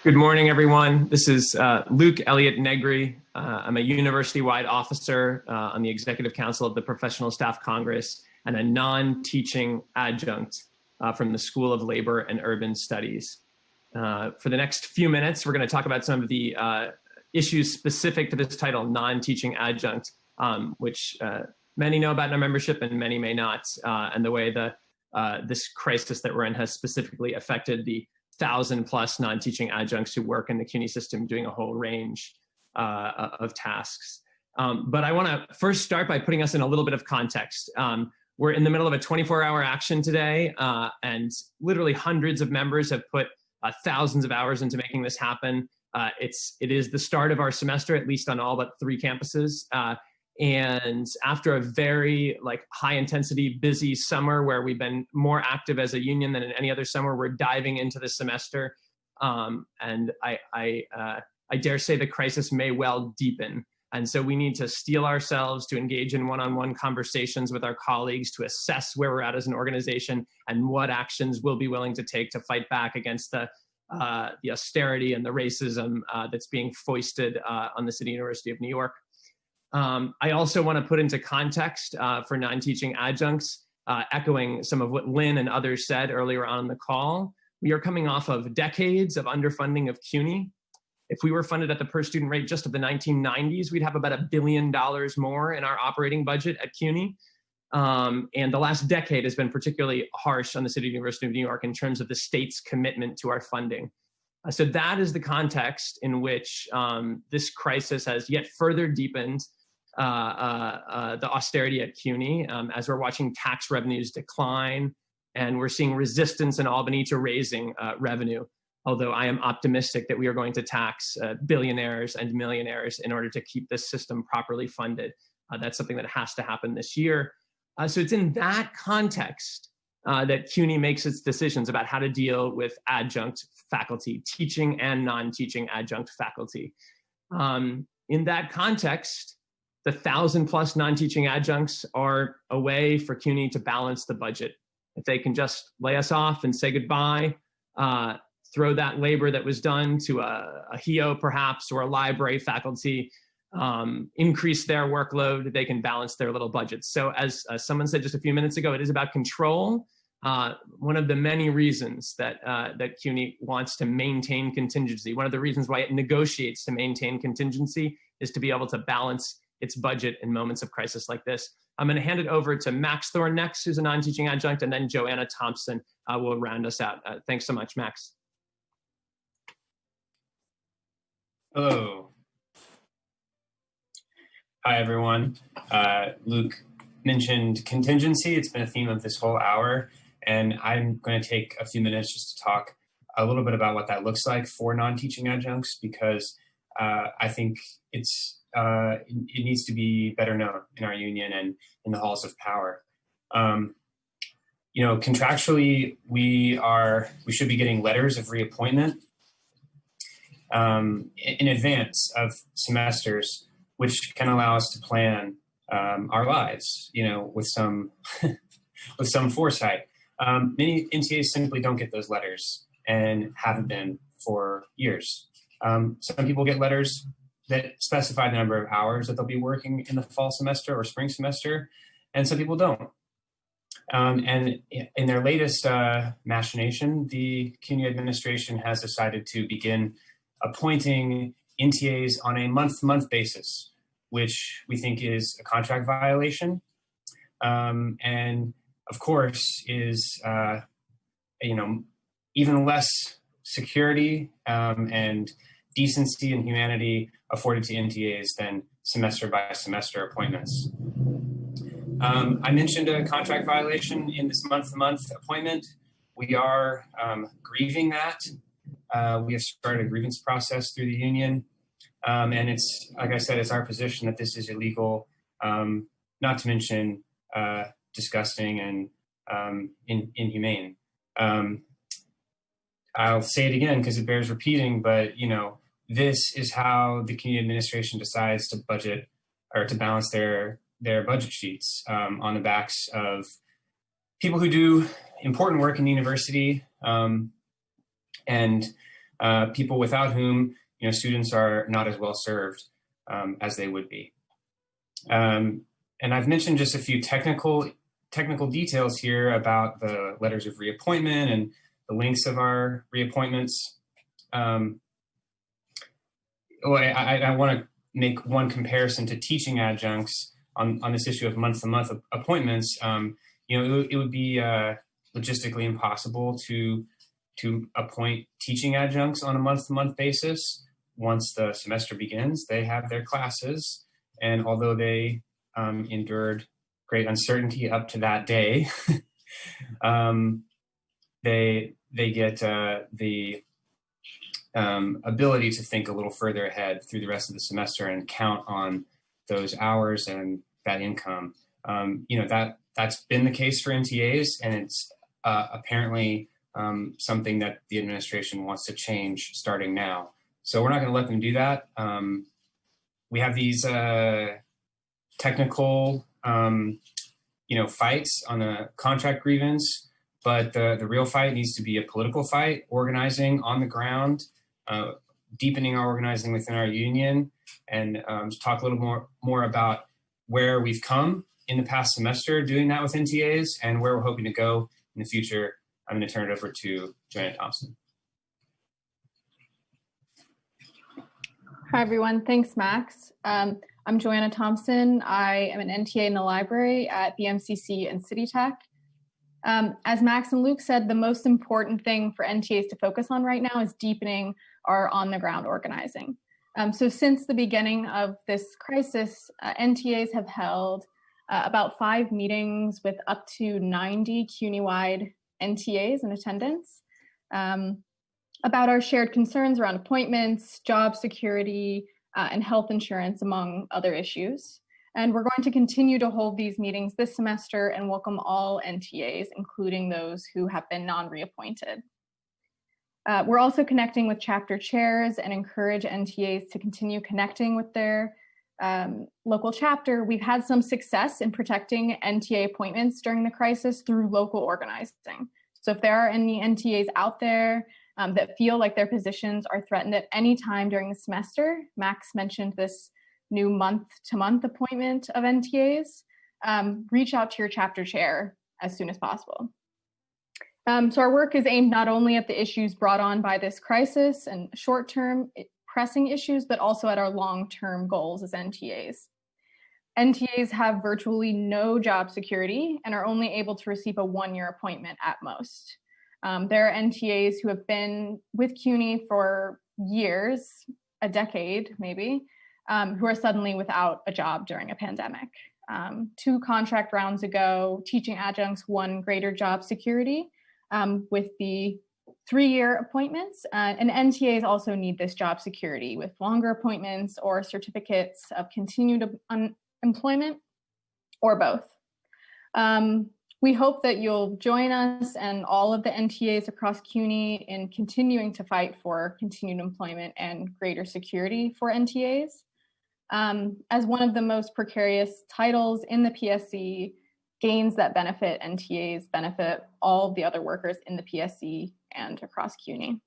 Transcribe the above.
Good morning, everyone. This is Luke Elliott Negri. I'm a university-wide officer on the Executive Council of the Professional Staff Congress and a non-teaching adjunct from the School of Labor and Urban Studies. For the next few minutes, we're going to talk about some of the issues specific to this title, non-teaching adjunct, which many know about in our membership and many may not, and the way this crisis that we're in has specifically affected the 1,000+ non-teaching adjuncts who work in the CUNY system doing a whole range of tasks. But I want to first start by putting us in a little bit of context. We're in the middle of a 24-hour action today, and literally hundreds of members have put thousands of hours into making this happen. It is the start of our semester, at least on all but 3 campuses. And after a very high intensity, busy summer where we've been more active as a union than in any other summer, we're diving into the semester. And I dare say the crisis may well deepen. And so we need to steel ourselves to engage in one-on-one conversations with our colleagues to assess where we're at as an organization and what actions we'll be willing to take to fight back against the austerity and the racism that's being foisted on the City University of New York. I also want to put into context for non-teaching adjuncts, echoing some of what Lynn and others said earlier on in the call. We are coming off of decades of underfunding of CUNY. If we were funded at the per student rate just of the 1990s, we'd have about $1 billion more in our operating budget at CUNY. And the last decade has been particularly harsh on the City University of New York in terms of the state's commitment to our funding. So that is the context in which this crisis has yet further deepened the austerity at CUNY, as we're watching tax revenues decline and we're seeing resistance in Albany to raising revenue. Although I am optimistic that we are going to tax billionaires and millionaires in order to keep this system properly funded. That's something that has to happen this year. So it's in that context that CUNY makes its decisions about how to deal with adjunct faculty, teaching and non-teaching adjunct faculty. In that context, the 1,000+ non-teaching adjuncts are a way for CUNY to balance the budget. If they can just lay us off and say goodbye, throw that labor that was done to a HEO perhaps, or a library faculty, increase their workload, they can balance their little budgets. So as someone said just a few minutes ago, it is about control. One of the many reasons that CUNY wants to maintain contingency, one of the reasons why it negotiates to maintain contingency is to be able to balance its budget in moments of crisis like this. I'm going to hand it over to Max Thorne next, who's a non-teaching adjunct, and then Joanna Thompson will round us out. Thanks so much, Max. Hello. Hi, everyone. Luke mentioned contingency. It's been a theme of this whole hour, and I'm going to take a few minutes just to talk a little bit about what that looks like for non-teaching adjuncts, because I think it needs to be better known in our union and in the halls of power. Contractually, we should be getting letters of reappointment in advance of semesters, which can allow us to plan our lives, with some with some foresight. Many NTAs simply don't get those letters and haven't been for years. Some people get letters that specify the number of hours that they'll be working in the fall semester or spring semester, and some people don't. And in their latest machination, the CUNY administration has decided to begin appointing NTAs on a month-to-month basis, which we think is a contract violation, and of course is even less security and decency and humanity afforded to NTAs than semester by semester appointments. I mentioned a contract violation in this month-to-month appointment. We are grieving that. We have started a grievance process through the union. And it's, like I said, it's our position that this is illegal, not to mention disgusting and inhumane. I'll say it again because it bears repeating, but this is how the CUNY administration decides to budget or to balance their budget sheets, on the backs of people who do important work in the university, and people without whom students are not as well served as they would be. And I've mentioned just a few technical details here about the letters of reappointment and the lengths of our reappointments. I want to make one comparison to teaching adjuncts on this issue of month-to-month appointments. It would be logistically impossible to appoint teaching adjuncts on a month-to-month basis. Once the semester begins, they have their classes, and although they endured great uncertainty up to that day, they get the ability to think a little further ahead through the rest of the semester and count on those hours and that income. That's been the case for NTAs, and it's apparently something that the administration wants to change starting now. So we're not going to let them do that. We have these technical, fights on a contract grievance, but the real fight needs to be a political fight, organizing on the ground, deepening our organizing within our union, and talk a little more about where we've come in the past semester doing that with NTAs and where we're hoping to go in the future. I'm going to turn it over to Joanna Thompson. Hi, everyone. Thanks, Max. I'm Joanna Thompson. I am an NTA in the library at the MCC and City Tech. As Max and Luke said, the most important thing for NTAs to focus on right now is deepening our on-the-ground organizing. So since the beginning of this crisis, NTAs have held about 5 meetings with up to 90 CUNY-wide NTAs in attendance about our shared concerns around appointments, job security, and health insurance, among other issues. And we're going to continue to hold these meetings this semester and welcome all NTAs, including those who have been non-reappointed. We're also connecting with chapter chairs and encourage NTAs to continue connecting with their local chapter. We've had some success in protecting NTA appointments during the crisis through local organizing. So if there are any NTAs out there that feel like their positions are threatened at any time during the semester, Max mentioned this new month-to-month appointment of NTAs, reach out to your chapter chair as soon as possible. So our work is aimed not only at the issues brought on by this crisis and short-term pressing issues, but also at our long-term goals as NTAs. NTAs have virtually no job security and are only able to receive a 1-year appointment at most. There are NTAs who have been with CUNY for years, a decade maybe, who are suddenly without a job during a pandemic. 2 contract rounds ago, teaching adjuncts won greater job security with the 3-year appointments, and NTAs also need this job security with longer appointments or certificates of continued employment, or both. We hope that you'll join us and all of the NTAs across CUNY in continuing to fight for continued employment and greater security for NTAs. As one of the most precarious titles in the PSC, gains that benefit NTAs benefit all of the other workers in the PSC and across CUNY.